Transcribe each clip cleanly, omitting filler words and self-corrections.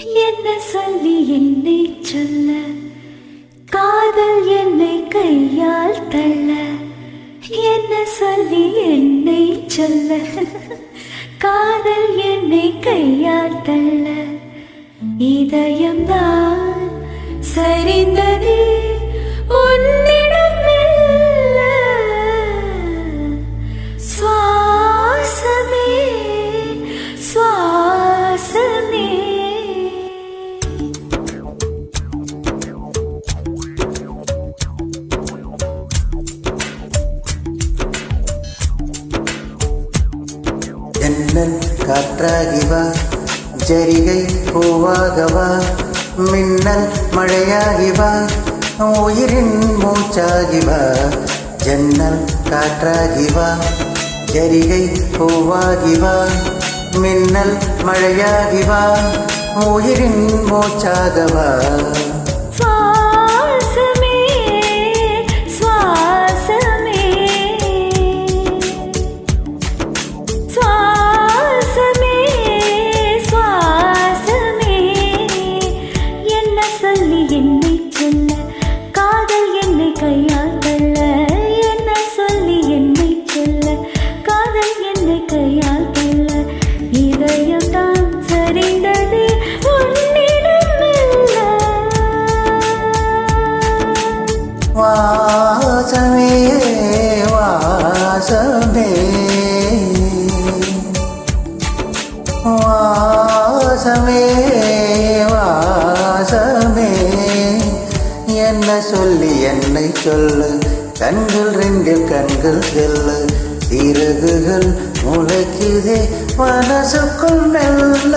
என்ன சொல்லி என்னை சொல்ல, காதல் என்னை கையால் தள்ள. என்ன சொல்லி என்னை சொல்ல, காதல் என்னை கையால் தள்ள. இதயம்தான் சரிந்தது உன்னிடம் மெல்ல. சுவாசமே சுவாசமே. ஜன்னல் காற்றாகி வா, ஜரிகை பூவாக வா, மின்னல் மழையாகி வா, உயிரின் மூச்சாகி வா. ஜன்னல் காற்றாகி வா, ஜரிகை பூவாகி வா, மின்னல் மழையாகி வா, உயிரின் மூச்சாக வா. வாசமே வாசமே வாசமே வாசமே. என்ன சொல்லி என்னை சொல்லு, கண்கள் ரெண்டில் கண்கள் செல்லு, சிறகுகள் முளைக்குதே மனசுக்குள் மெல்ல.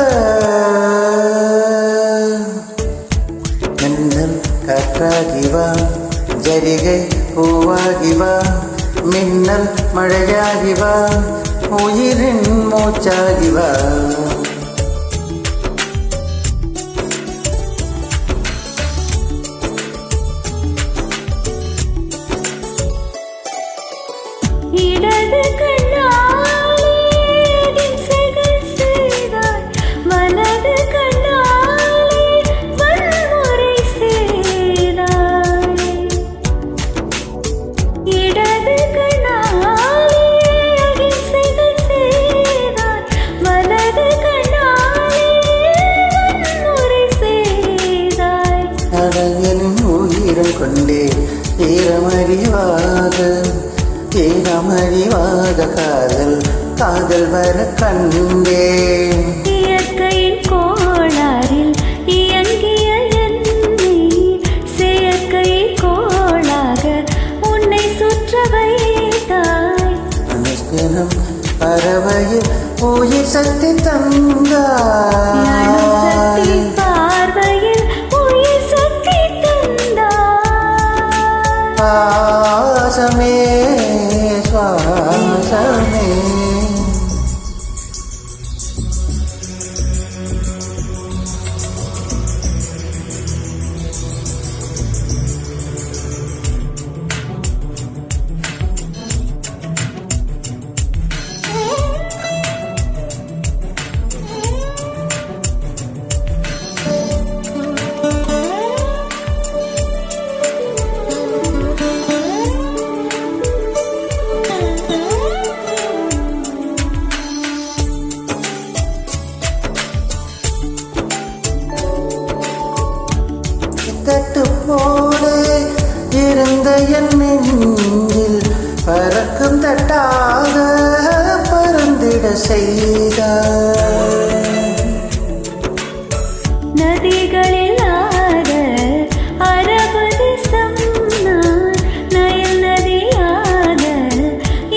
மின்னல் காற்றாகி வா, ஜரிகை பூவாகி வா, மின்னல் மழையாகி வா, உயிரின் மூச்சாகி வா. இடது கண்ணாலே திசைகள் செய்தாய், வலது கண்ணாலே வன்முறை செய்தாய். இடது கண்ணாலே திசைகள் செய்தாய், வலது கண்ணாலே வன்முறை செய்தாய். அழகின் உயிரம் கொண்டே ஈரமறிவாக, ஈரமறிவாக காதல் காதல் வர கண்டே. இயற்கையின் கோளாறில் இயங்கிய என்னை செயற்கையின் கோளாக உன்னை சுற்ற வைத்தாய். மனுஷனும் பறவையில் உயிர் சக்தி தந்தாய். பார்வையில் உயிர் சக்தி தந்தாய். சுவாசமே சுவாசமே. தட்டு போலே இருந்த என் நெஞ்சில் பறக்கும் தட்டாக பறந்திட செய்தாய். நதிகளில்லாத அரபு தேசம் நான், நயல் நதியாக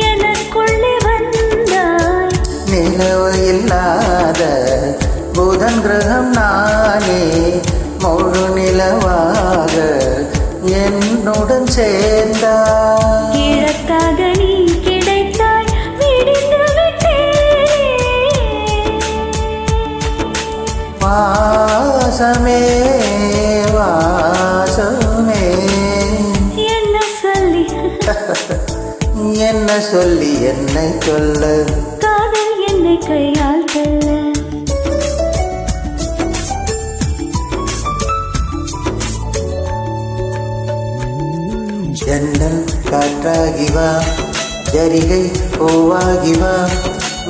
எனக்குள்ளே வந்தாய். நிலவு இல்லாத புதன் கிரகம் நானே, முழு நிலவாக என்னுடன் சேர்ந்தாய். கிழக்காக நீ கிடைத்தாய், விடிந்து விட்டேன். வாசமே வாசமே. என்ன சொல்லி என்ன சொல்லி என்னை சொல்ல, காதல் என்னை கையால் தள்ள. ஜன்னல் காற்றாகி வா, ஜரிகை பூவாகி வா,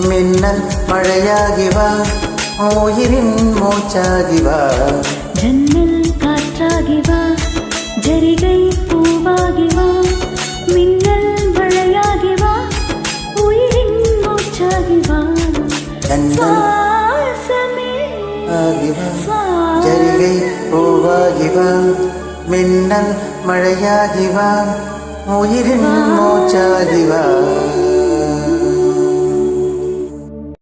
மின்னல் மழையாகி வா, உயிரின் மூச்சாகி வா. ஜன்னல் காற்றாகி வா, ஜரிகை பூவாகி வா, மின்னல் மழையாகி வா, உயிரின் மூச்சாகி வா. ஜன்னல் சுவாசமே ஆகி வா, ஜரிகை பூவாகி வா, மின்னல் மழையாகி வா, உயிரின் மூச்சாகி வா.